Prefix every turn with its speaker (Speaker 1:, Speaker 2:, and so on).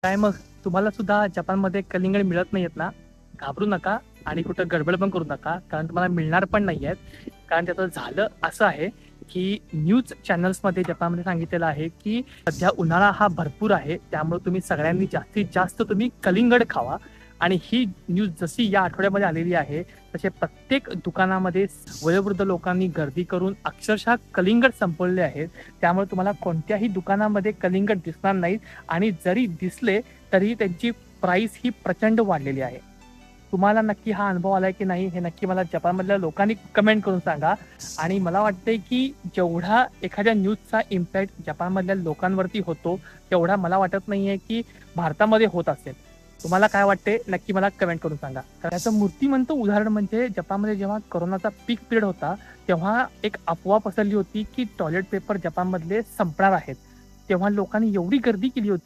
Speaker 1: काय मग तुम्हाला सुद्धा जपानमध्ये कलिंगड मिळत नाहीयेत ना? घाबरू नका आणि कुठं गडबड पण करू नका. कारण तुम्हाला मिळणार पण नाहीयेत. कारण त्याचं झालं असं आहे, की न्यूज चॅनल्समध्ये जपानमध्ये सांगितलेलं आहे, की सध्या उन्हाळा हा भरपूर आहे. त्यामुळे तुम्ही सगळ्यांनी जास्तीत जास्त तुम्ही कलिंगड खावा. आणि ही न्यूज जशी या आठवड्यामध्ये आलेली आहे, तसे प्रत्येक दुकानामध्ये वयोवृद्ध लोकांनी गर्दी करून अक्षरशः कलिंगड संपवले आहेत. त्यामुळे तुम्हाला कोणत्याही दुकानामध्ये कलिंगड दिसणार नाहीत आणि जरी दिसले तरी त्यांची प्राइस ही प्रचंड वाढलेली आहे. तुम्हाला नक्की हा अनुभव आलाय की नाही हे नक्की मला जपानमधल्या लोकांनी कमेंट करून सांगा. आणि मला वाटतंय की जेवढा एखाद्या न्यूजचा इम्पॅक्ट जपानमधल्या लोकांवरती होतो, तेवढा मला वाटत नाहीये की भारतामध्ये होत असेल. तुम्हाला काय वाटते नक्की मला कमेंट करून सांगा. त्याचं मूर्तिमंत उदाहरण म्हणजे जपानमध्ये जेव्हा कोरोनाचा पीक पिरियड होता, तेव्हा एक अफवा पसरली होती की टॉयलेट पेपर जपानमधले संपणार आहेत. तेव्हा लोकांनी एवढी गर्दी केली होती